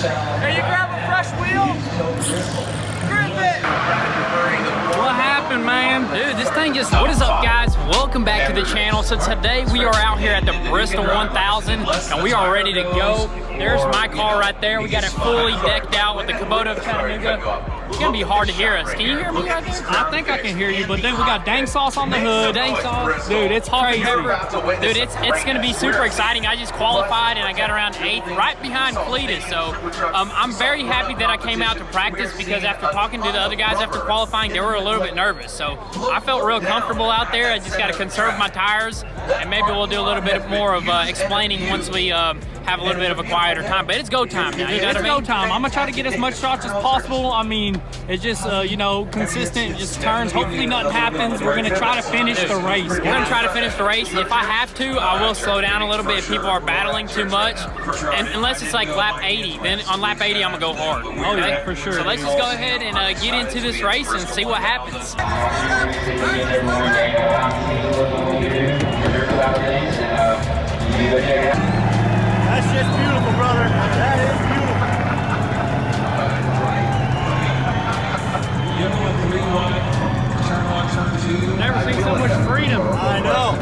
Hey, you grab a fresh wheel? Grip it! What happened, man? Dude, this thing just... What is up, guys? Welcome back to the channel. So today we are out here at the Bristol 1000 and we are ready to go. There's my car right there. We got it fully decked out with the Kubota of Chattanooga. It's gonna be hard to hear us. Can you hear me right there? I think I can hear you, but then we got dang sauce on the hood. Dang sauce. Dude, it's crazy. Dude, it's gonna be super exciting. I just qualified and I got around 8th, right behind Cletus. So I'm very happy that I came out to practice because after talking to the other guys after qualifying, they were a little bit nervous. So I felt real comfortable out there. I just gotta conserve my tires and maybe we'll do a little bit more of explaining once we have a little bit of a quieter time. But it's go time now. You know It's what I mean? go time. I'm gonna try to get as much shots as possible. I mean, it's just you know, consistent, just turns. Hopefully nothing happens. We're gonna try to finish the race. We're gonna try to finish the race. If I have to, I will slow down a little bit if people are battling too much. And unless it's like lap 80, then on lap 80 I'm gonna go hard. Okay? Oh yeah, for sure. So let's just go ahead and get into this race and see what happens. That's just beautiful, brother. That is beautiful. Never seen so much freedom. I know.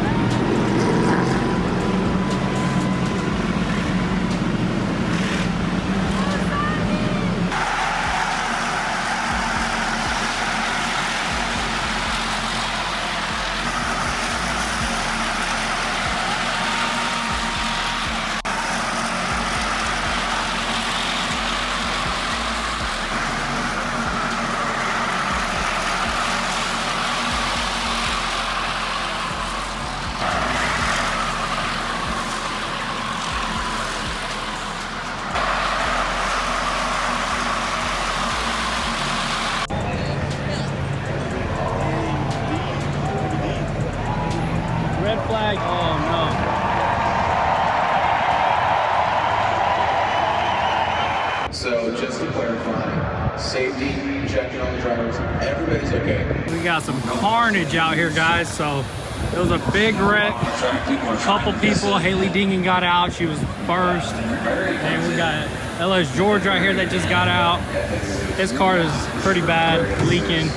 Red flag. Oh no. So just to clarify, safety, checking on the drivers, everybody's okay. We got some carnage out here, guys. So it was a big wreck. A couple people. Haley Dingen got out. She was first. And we got LS George right here that just got out. His car is pretty bad, leaking.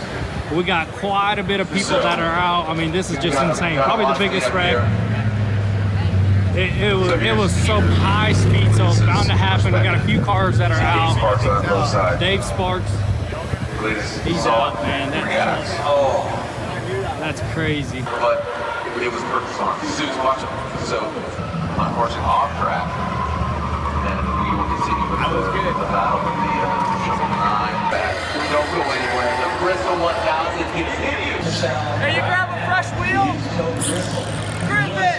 We got quite a bit of people that are out. I mean, this is just insane. Probably the biggest wreck. It was so high speed, so it's bound to happen. We got a few cars that are out. Dave Sparks, he's out, man. That's crazy. But it was purpose on. Sue's watching. So, unfortunately, off track. And we will continue with the battle with the 999. Don't go anywhere. The Bristol 1000 continues. Hey, you grab a fresh wheel? Grip it!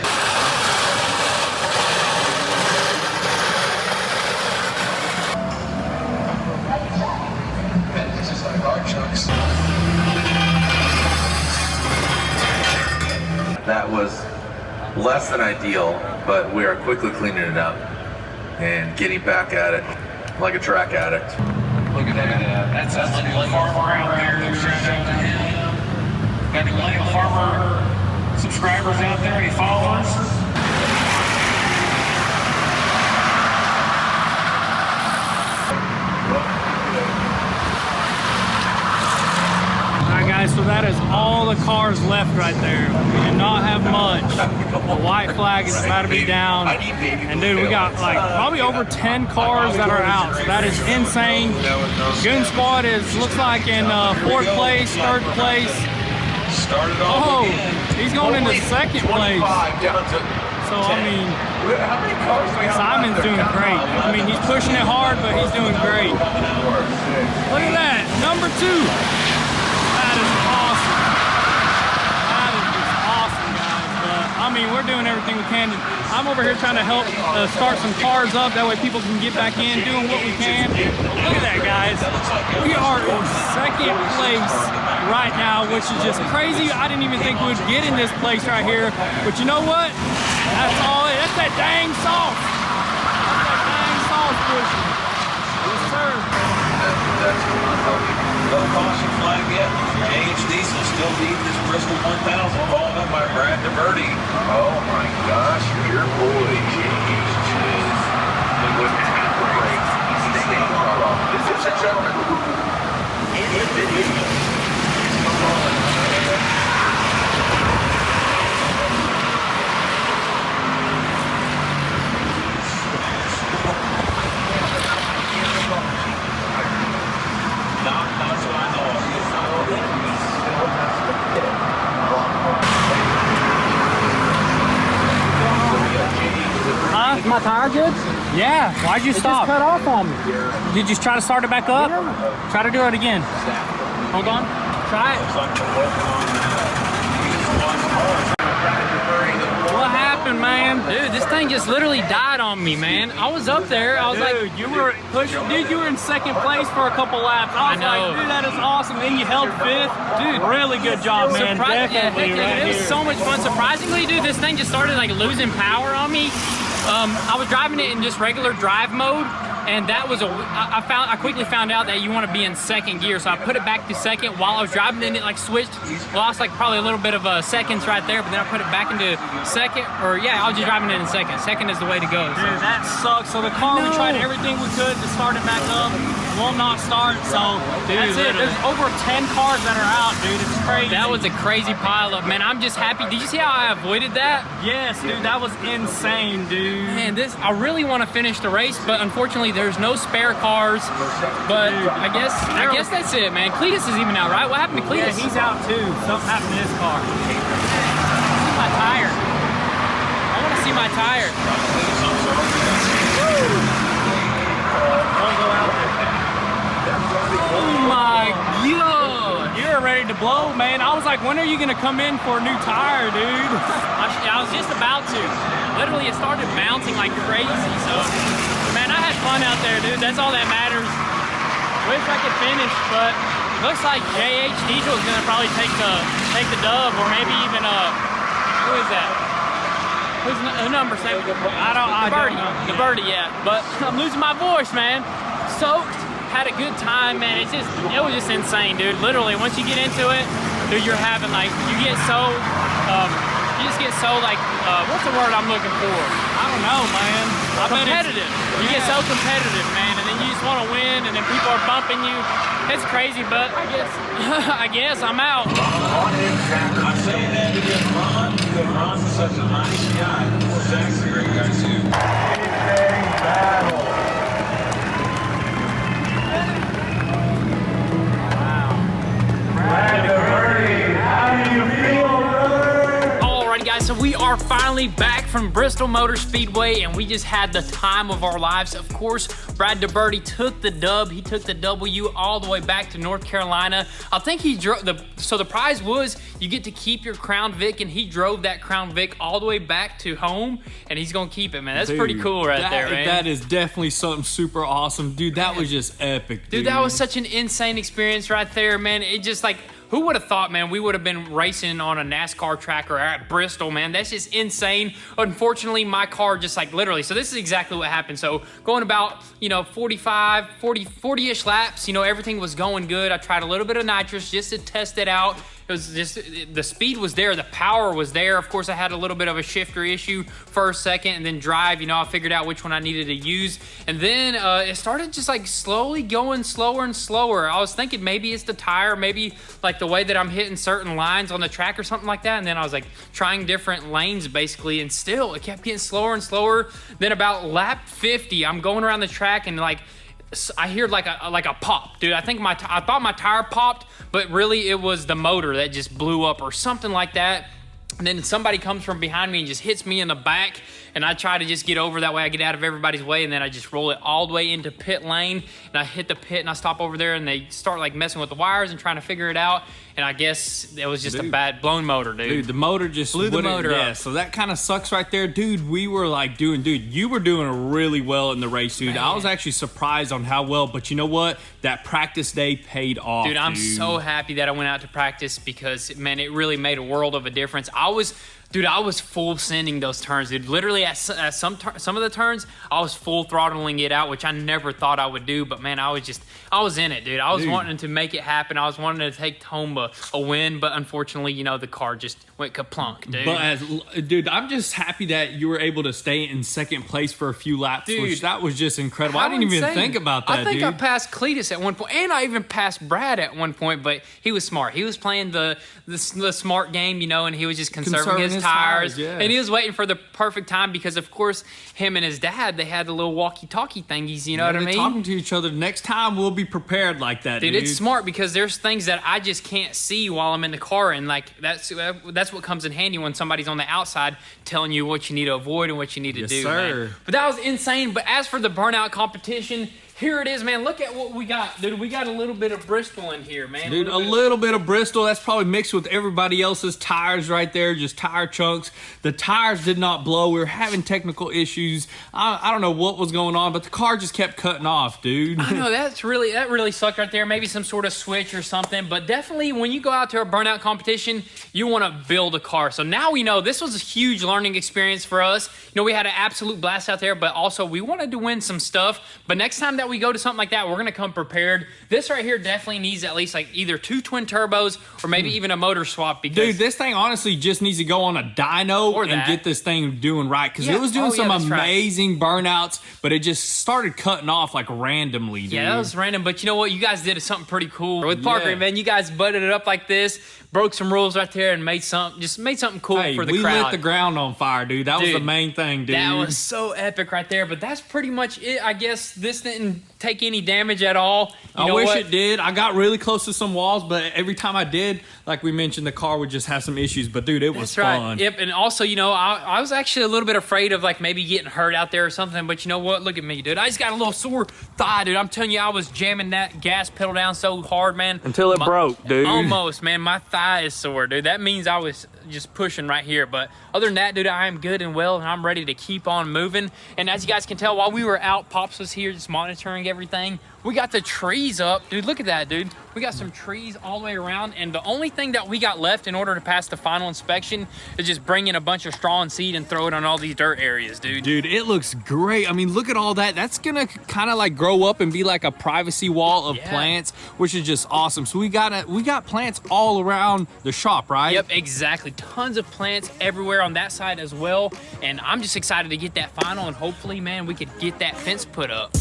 It's just like our trucks. That was less than ideal, but we are quickly cleaning it up and getting back at it like a track addict. Look at that. That's a Lane Farmer out there. Shout out to him. Got any Lane Farmer subscribers out there? Any followers? Alright guys, so that is all the cars left right there. We do not have much. The white flag is about to be down. And dude, we got like probably over 10 cars that are out. So that is insane. Goon Squad looks like in 4th place, 3rd place. Oh, he's going into 2nd place. So I mean, Simon's doing great. I mean, he's pushing it hard, but he's doing great. Look at that, number 2. That is awesome. That is just awesome, guys. But I mean, we're doing everything we can. I'm over here trying to help start some cars up. That way people can get back in, doing what we can. Look at that, guys. We are in 2nd place right now, which is just crazy. I didn't even think we would get in this place right here. But you know what? That's all it. That's that dang sauce. That's that dang sauce pushing. Yes, sir. No caution flag yet. James Diesel still leading this Bristol 1000, followed up by Brad DeVerde. Oh my gosh, your boy, James. It was great. Is my tire good? Yeah. Why'd you stop? It just cut off on me. Did you just try to start it back up? Yeah. Try to do it again. Hold on. Try it. What happened, man? Dude, this thing just literally died on me, man. I was up there. I was like, you were pushing. Dude, you were in second place for a couple laps. I was like, dude, that is awesome. Then you held fifth. Dude, really good job, man. Definitely. It was so much fun. Surprisingly, dude, this thing just started like losing power on me. I was driving it in just regular drive mode, and that was I quickly found out that you want to be in second gear, so I put it back to second while I was driving it, and it like switched, lost like probably a little bit of seconds right there, but then I put it back into second, or yeah, I was just driving it in second. Second is the way to go. So. Dude, that sucks. So the car, we tried everything we could to start it back up, will not start, so dude, that's it. There's over 10 cars that are out, dude. It's crazy. That was a crazy pileup, man. I'm just happy. Did you see how I avoided that? Yes, dude, that was insane, dude. Man, I really want to finish the race, but unfortunately there's no spare cars. But dude, I guess that's it, man. Cletus is even out, right? What happened to Cletus? Yeah, he's out too. Something happened to his car. See my tire. I want to see my tire. Oh my god! You were ready to blow, man. I was like, when are you gonna come in for a new tire, dude? I was just about to. Literally, it started bouncing like crazy. So, man, I had fun out there, dude. That's all that matters. Wish I could finish, but looks like JH Diesel is gonna probably take the dub, or maybe even who is that? Who's number 7? The birdie, yeah. But I'm losing my voice, man. Soaked. Had a good time, man. It was just insane, dude. Literally, once you get into it, dude, you're having like, you just get so like, what's the word I'm looking for? I don't know, man. Competitive. You get so competitive, man, and then you just want to win, and then people are bumping you. It's crazy, but I guess I'm out. I'm saying that because Ron's such a nice guy. Zach's a great guy too. Battle. Guys, so we are finally back from Bristol Motor Speedway, and we just had the time of our lives. Of course, Brad DeBerti took the dub. He took the W all the way back to North Carolina. I think he drove so the prize was you get to keep your Crown Vic, and he drove that Crown Vic all the way back to home, and he's gonna keep it, man. That's pretty cool right there, man. That is definitely something super awesome, dude. That was just epic, dude. That was such an insane experience right there, man. It just like, who would have thought, man, we would have been racing on a NASCAR track or at Bristol, man? That's just insane. Unfortunately, my car just like literally, so this is exactly what happened. So going about, 40-ish laps, everything was going good. I tried a little bit of nitrous just to test it out. It was just, the speed was there, the power was there. Of course, I had a little bit of a shifter issue first, second, and then drive, I figured out which one I needed to use. And then it started just like slowly going slower and slower. I was thinking maybe it's the tire, maybe like the way that I'm hitting certain lines on the track or something like that. And then I was like trying different lanes basically, and still it kept getting slower and slower. Then about lap 50, I'm going around the track and like, I hear like a pop, dude. I thought my tire popped, but really it was the motor that just blew up or something like that. And then somebody comes from behind me and just hits me in the back, and I try to just get over that way. I get out of everybody's way, and then I just roll it all the way into pit lane, and I hit the pit, and I stop over there, and they start like messing with the wires and trying to figure it out. And I guess it was just a bad blown motor, dude. Dude, the motor just blew the motor up. Yeah, so that kind of sucks right there. Dude, we were like you were doing really well in the race, dude. Man. I was actually surprised on how well, but you know what? That practice day paid off, dude. I'm so happy that I went out to practice because, man, it really made a world of a difference. I was Dude, I was full sending those turns, dude. Literally at some of the turns, I was full throttling it out, which I never thought I would do. But man, I was in it, dude. I was wanting to make it happen. I was wanting to take home a win, but unfortunately, you know, the car just went kaplunk, dude. But dude, I'm just happy that you were able to stay in second place for a few laps, dude, which that was just incredible. I didn't even think about that, I think dude. I passed Cletus at one point, and I even passed Brad at one point, but he was smart. He was playing the smart game, you know, and he was just conserving his tires. Yeah. And he was waiting for the perfect time because, of course, him and his dad, they had the little walkie-talkie thingies, you know what I mean? Talking to each other. Next time, we'll be prepared like that, dude. It's smart because there's things that I just can't see while I'm in the car, and like that's what comes in handy when somebody's on the outside telling you what you need to avoid and what you need to do, sir. man. But that was insane. But as for the burnout competition, here it is, man. Look at what we got, dude. We got a little bit of Bristol in here, man. Dude, a little bit of Bristol. That's probably mixed with everybody else's tires right there, just tire chunks. The tires did not blow. We were having technical issues. I don't know what was going on, but the car just kept cutting off, dude. I know, that really sucked right there. Maybe some sort of switch or something. But definitely when you go out to a burnout competition, you want to build a car. So now we know this was a huge learning experience for us. You know, we had an absolute blast out there, but also we wanted to win some stuff. But next time that we go to something like that, we're going to come prepared. This right here definitely needs at least like either 2 twin turbos or maybe even a motor swap. Because dude, this thing honestly just needs to go on a dyno and get this thing doing right, because it was doing some amazing burnouts, but it just started cutting off like randomly, dude. Yeah, that was random, but you know what? You guys did something pretty cool with Parker, man. You guys butted it up like this, broke some rules right there, and made something cool for the crowd. We lit the ground on fire, dude. That was the main thing, dude. That was so epic right there, but that's pretty much it. I guess this didn't take any damage at all. I wish it did. I got really close to some walls, but every time I did, like we mentioned, the car would just have some issues. But dude, it was fun. Yep, and also, you know, I was actually a little bit afraid of like maybe getting hurt out there or something. But you know what? Look at me, dude. I just got a little sore thigh, dude. I'm telling you, I was jamming that gas pedal down so hard, man. Until it broke, dude. Almost, man. My thigh is sore, dude. That means I was just pushing right here. But other than that, dude, I am good and well, and I'm ready to keep on moving. And as you guys can tell, while we were out, Pops was here just monitoring everything. We got the trees up. Dude, look at that, dude. We got some trees all the way around, and the only thing that we got left in order to pass the final inspection is just bring in a bunch of straw and seed and throw it on all these dirt areas, dude. Dude, it looks great. I mean, look at all that. That's gonna kind of like grow up and be like a privacy wall of plants, which is just awesome. So we got plants all around the shop, right? Yep, exactly. Tons of plants everywhere on that side as well, and I'm just excited to get that final, and hopefully, man, we could get that fence put up.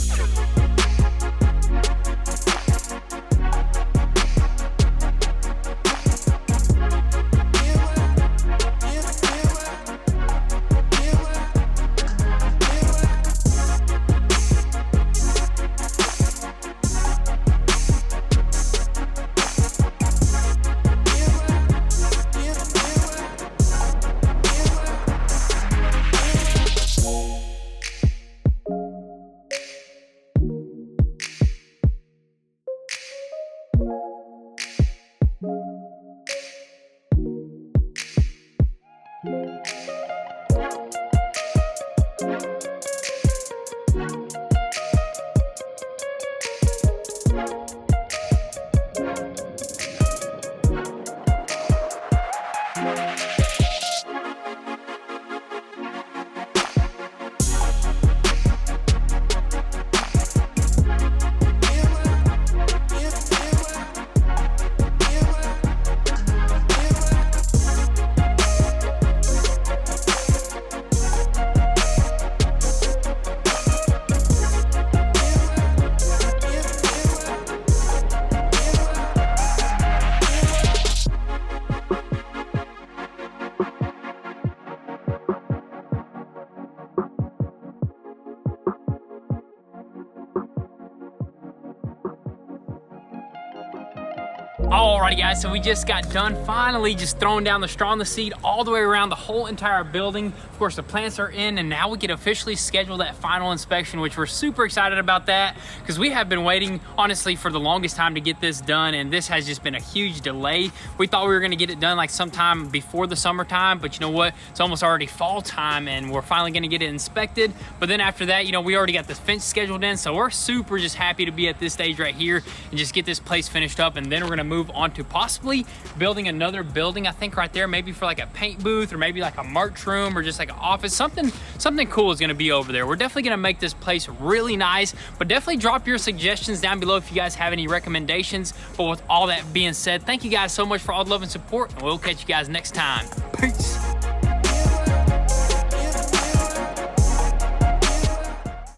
Alrighty guys, so we just got done finally just throwing down the straw and the seed all the way around the whole entire building. Of course, the plants are in, and now we can officially schedule that final inspection, which we're super excited about that because we have been waiting, honestly, for the longest time to get this done, and this has just been a huge delay. We thought we were gonna get it done like sometime before the summertime, but you know what? It's almost already fall time, and we're finally gonna get it inspected. But then after that, you know, we already got the fence scheduled in, so we're super just happy to be at this stage right here and just get this place finished up, and then we're gonna gonna move on to possibly building another building, I think right there, maybe for like a paint booth or maybe like a merch room or just like an office. Something cool is gonna be over there. We're definitely gonna make this place really nice, but definitely drop your suggestions down below if you guys have any recommendations. But with all that being said, thank you guys so much for all the love and support, and we'll catch you guys next time. Peace.